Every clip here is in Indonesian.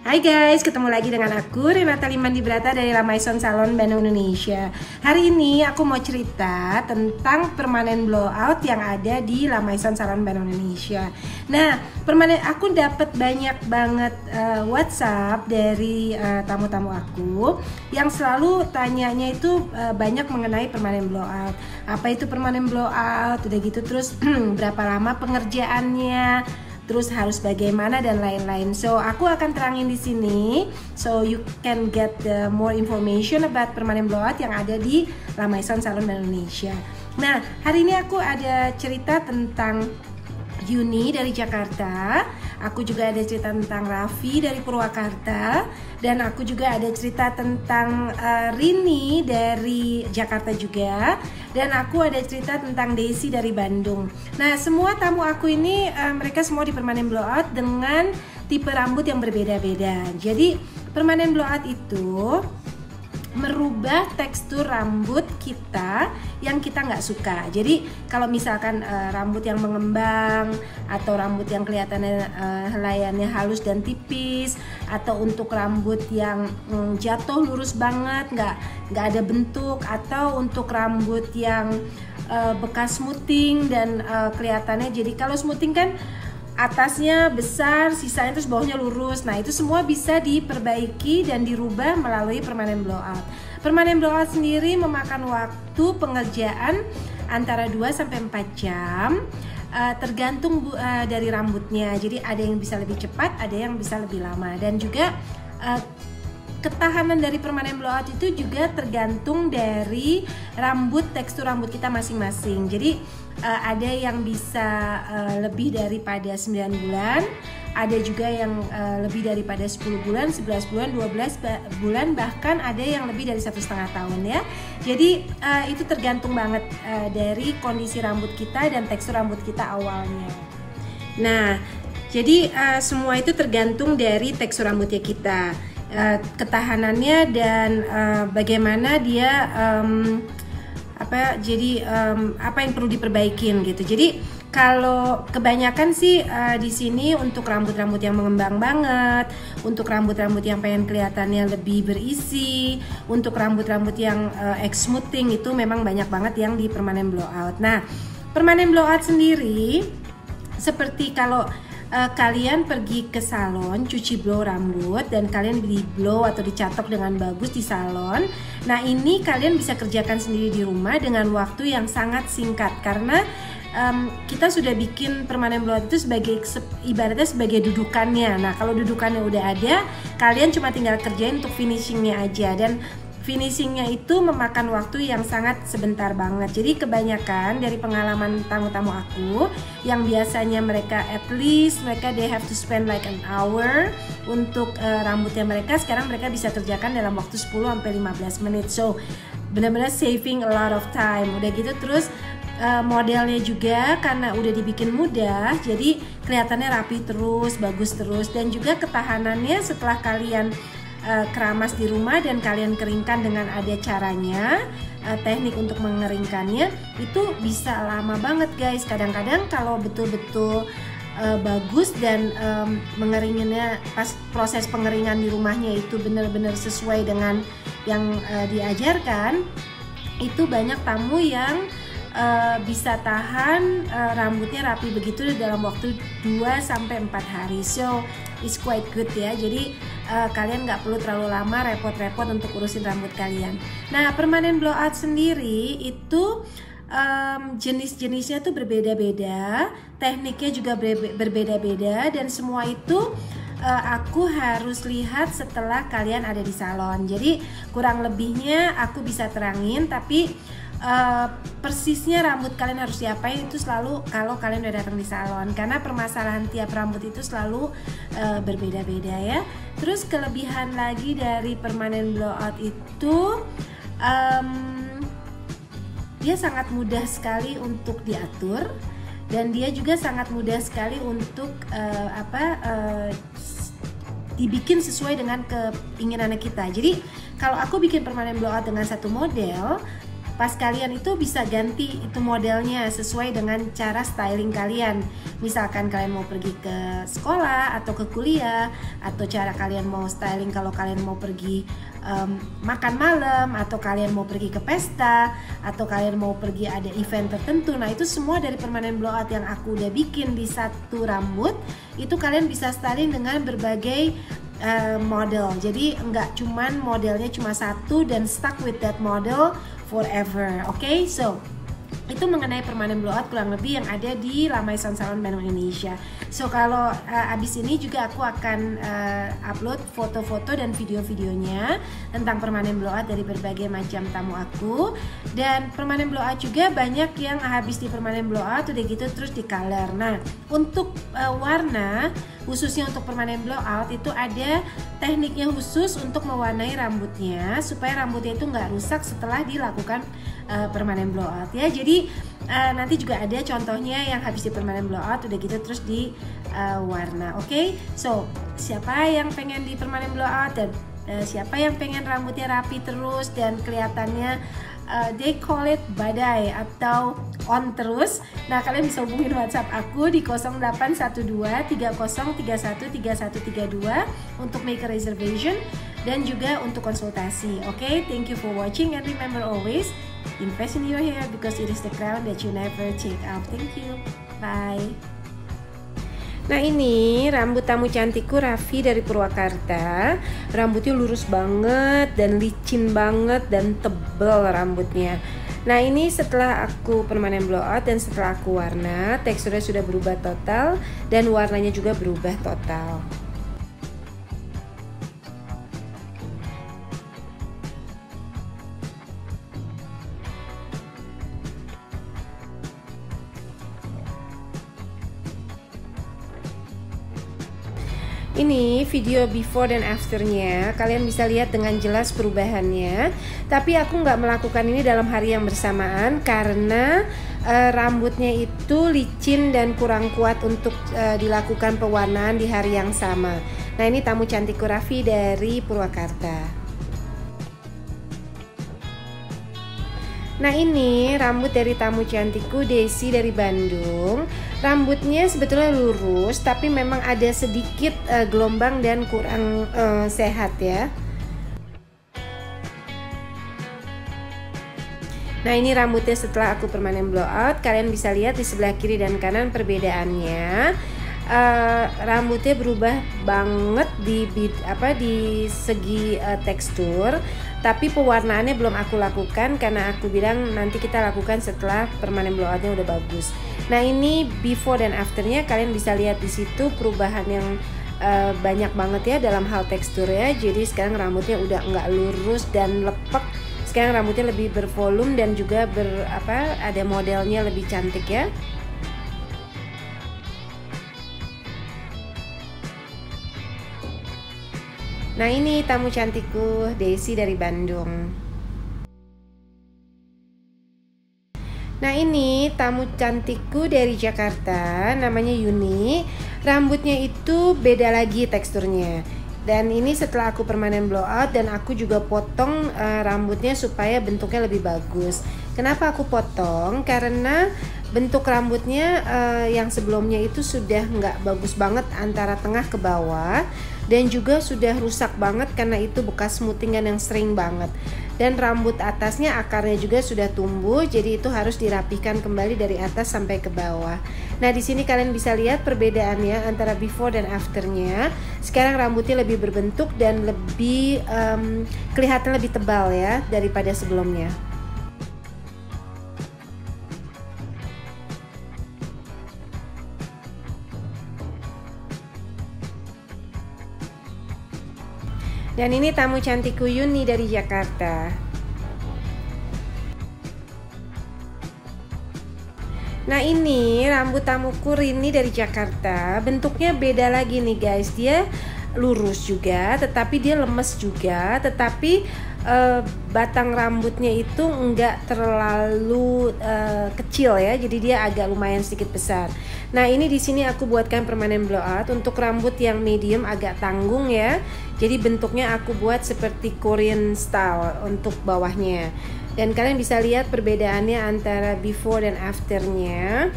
Hai guys, ketemu lagi dengan aku Renata Limandibrata dari Lamaison Salon Bandung Indonesia. Hari ini aku mau cerita tentang permanen blowout yang ada di Lamaison Salon Bandung Indonesia. Nah, aku dapat banyak banget WhatsApp dari tamu-tamu aku yang selalu tanyanya itu banyak mengenai permanen blowout. Apa itu permanen blowout? Udah gitu terus berapa lama pengerjaannya? Terus harus bagaimana dan lain-lain. So aku akan terangin di sini, so you can get the more information about permanen blowout yang ada di Lamaison Salon Indonesia. Nah, hari ini aku ada cerita tentang Yuni dari Jakarta. Aku juga ada cerita tentang Raffi dari Purwakarta. Dan aku juga ada cerita tentang Rini dari Jakarta juga. Dan aku ada cerita tentang Desi dari Bandung. Nah, semua tamu aku ini mereka semua di permanen blowout dengan tipe rambut yang berbeda-beda. Jadi permanen blowout itu merubah tekstur rambut kita yang kita nggak suka. Jadi kalau misalkan rambut yang mengembang atau rambut yang kelihatannya helaiannya halus dan tipis, atau untuk rambut yang jatuh lurus banget, nggak ada bentuk, atau untuk rambut yang bekas smoothing dan kelihatannya, jadi kalau smoothing kan atasnya besar, sisanya terus bawahnya lurus. Nah, itu semua bisa diperbaiki dan dirubah melalui permanen blowout. Permanen blowout sendiri memakan waktu pengerjaan antara 2-4 jam, tergantung dari rambutnya. Jadi ada yang bisa lebih cepat, ada yang bisa lebih lama. Dan juga ketahanan dari permanen blowout itu juga tergantung dari tekstur rambut kita masing-masing. Jadi ada yang bisa lebih daripada 9 bulan, ada juga yang lebih daripada 10 bulan, 11 bulan, 12 bulan, bahkan ada yang lebih dari 1,5 tahun ya. Jadi itu tergantung banget dari kondisi rambut kita dan tekstur rambut kita awalnya. Nah, jadi semua itu tergantung dari tekstur rambutnya kita, ketahanannya, dan bagaimana dia apa yang perlu diperbaikin gitu. Jadi kalau kebanyakan sih di sini untuk rambut-rambut yang mengembang banget, untuk rambut-rambut yang pengen kelihatannya lebih berisi, untuk rambut-rambut yang smoothing, itu memang banyak banget yang di permanen blowout. Nah, permanen blowout sendiri seperti kalau kalian pergi ke salon cuci blow rambut dan kalian di blow atau dicatok dengan bagus di salon. Nah, ini kalian bisa kerjakan sendiri di rumah dengan waktu yang sangat singkat, karena kita sudah bikin permanen blowout itu ibaratnya sebagai dudukannya. Nah, kalau dudukannya udah ada, kalian cuma tinggal kerjain untuk finishingnya aja, dan finishingnya itu memakan waktu yang sangat sebentar banget. Jadi kebanyakan dari pengalaman tamu-tamu aku yang biasanya mereka they have to spend like an hour untuk rambutnya mereka, sekarang mereka bisa kerjakan dalam waktu 10-15 menit. So benar-benar saving a lot of time. Udah gitu terus modelnya juga karena udah dibikin mudah, jadi kelihatannya rapi terus, bagus terus, dan juga ketahanannya setelah kalian keramas di rumah dan kalian keringkan dengan ada caranya, teknik untuk mengeringkannya itu bisa lama banget guys. Kadang-kadang kalau betul-betul bagus dan mengeringinnya, pas proses pengeringan di rumahnya itu benar-benar sesuai dengan yang diajarkan, itu banyak tamu yang bisa tahan rambutnya rapi begitu dalam waktu 2-4 hari. So it's quite good ya. Jadi kalian nggak perlu terlalu lama repot-repot untuk urusin rambut kalian. Nah, permanen blowout sendiri itu jenis-jenisnya tuh berbeda-beda, tekniknya juga berbeda-beda, dan semua itu aku harus lihat setelah kalian ada di salon. Jadi kurang lebihnya aku bisa terangin, tapi persisnya rambut kalian harus diapain itu selalu kalau kalian udah datang di salon, karena permasalahan tiap rambut itu selalu berbeda-beda ya. Terus kelebihan lagi dari permanen blowout itu dia sangat mudah sekali untuk diatur, dan dia juga sangat mudah sekali untuk dibikin sesuai dengan keinginannya kita. Jadi kalau aku bikin permanen blowout dengan satu model, pas kalian itu bisa ganti itu modelnya sesuai dengan cara styling kalian. Misalkan kalian mau pergi ke sekolah atau ke kuliah, atau cara kalian mau styling kalau kalian mau pergi makan malam, atau kalian mau pergi ke pesta, atau kalian mau pergi ada event tertentu. Nah itu semua dari permanen blowout yang aku udah bikin di satu rambut. Itu kalian bisa styling dengan berbagai model. Jadi nggak cuman modelnya cuma satu dan stuck with that model forever. Oke, so itu mengenai permanen blowout kurang lebih yang ada di Lamaisan Salon Bandung Indonesia. So kalau abis ini juga aku akan upload foto-foto dan video-videonya tentang permanen blowout dari berbagai macam tamu aku. Dan permanen blowout juga banyak yang habis di permanen blowout udah gitu terus di color. Nah untuk warna khususnya untuk permanen blowout itu ada tekniknya khusus untuk mewarnai rambutnya supaya rambutnya itu nggak rusak setelah dilakukan permanen blowout ya. Jadi nanti juga ada contohnya yang habis di permanen blowout udah gitu terus di warna. Oke, so siapa yang pengen di permanen blowout dan siapa yang pengen rambutnya rapi terus dan kelihatannya they call it badai atau on terus. Nah kalian bisa hubungin WhatsApp aku di 0812 3031 3132 untuk make a reservation dan juga untuk konsultasi. Oke, thank you for watching and remember always invest in your hair because it is the crown that you never take off. Thank you. Bye. Nah ini rambut tamu cantikku Raffi dari Purwakarta. Rambutnya lurus banget dan licin banget dan tebel rambutnya. Nah ini setelah aku permanen blowout dan setelah aku warna, teksturnya sudah berubah total dan warnanya juga berubah total. Ini video before dan afternya, kalian bisa lihat dengan jelas perubahannya. Tapi aku nggak melakukan ini dalam hari yang bersamaan karena rambutnya itu licin dan kurang kuat untuk dilakukan pewarnaan di hari yang sama. Nah ini tamu cantikku Raffi dari Purwakarta. Nah ini rambut dari tamu cantikku Desi dari Bandung. Rambutnya sebetulnya lurus tapi memang ada sedikit gelombang dan kurang sehat ya. Nah ini rambutnya setelah aku permanen blowout. Kalian bisa lihat di sebelah kiri dan kanan perbedaannya. Rambutnya berubah banget di segi tekstur. Tapi pewarnaannya belum aku lakukan karena aku bilang nanti kita lakukan setelah permanen blowoutnya udah bagus. Nah ini before dan afternya, kalian bisa lihat di situ perubahan yang banyak banget ya dalam hal tekstur ya. Jadi sekarang rambutnya udah nggak lurus dan lepek. Sekarang rambutnya lebih bervolume dan juga ada modelnya lebih cantik ya. Nah ini tamu cantikku Desi dari Bandung. Nah ini tamu cantikku dari Jakarta, namanya Yuni. Rambutnya itu beda lagi teksturnya. Dan ini setelah aku permanen blowout dan aku juga potong rambutnya supaya bentuknya lebih bagus. Kenapa aku potong? Karena bentuk rambutnya yang sebelumnya itu sudah nggak bagus banget antara tengah ke bawah. Dan juga sudah rusak banget karena itu bekas smoothingan yang sering banget. Dan rambut atasnya akarnya juga sudah tumbuh, jadi itu harus dirapikan kembali dari atas sampai ke bawah. Nah di sini kalian bisa lihat perbedaannya antara before dan afternya. Sekarang rambutnya lebih berbentuk dan lebih kelihatan lebih tebal ya daripada sebelumnya. Dan ini tamu cantikku Yuni dari Jakarta. Nah ini rambut tamuku Rini dari Jakarta. Bentuknya beda lagi nih guys. Dia lurus juga, tetapi dia lemes juga. Tetapi batang rambutnya itu enggak terlalu kecil ya. Jadi dia agak lumayan sedikit besar. Nah ini di sini aku buatkan permanen blowout untuk rambut yang medium agak tanggung ya. Jadi bentuknya aku buat seperti Korean style untuk bawahnya. Dan kalian bisa lihat perbedaannya antara before dan afternya.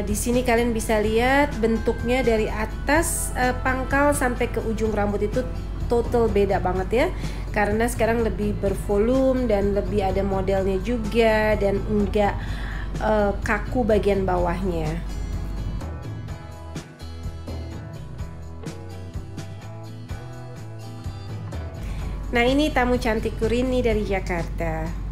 Di sini kalian bisa lihat bentuknya dari atas pangkal sampai ke ujung rambut itu total beda banget ya, karena sekarang lebih bervolume dan lebih ada modelnya juga, dan enggak kaku bagian bawahnya. Nah, ini tamu cantikku Rini dari Jakarta.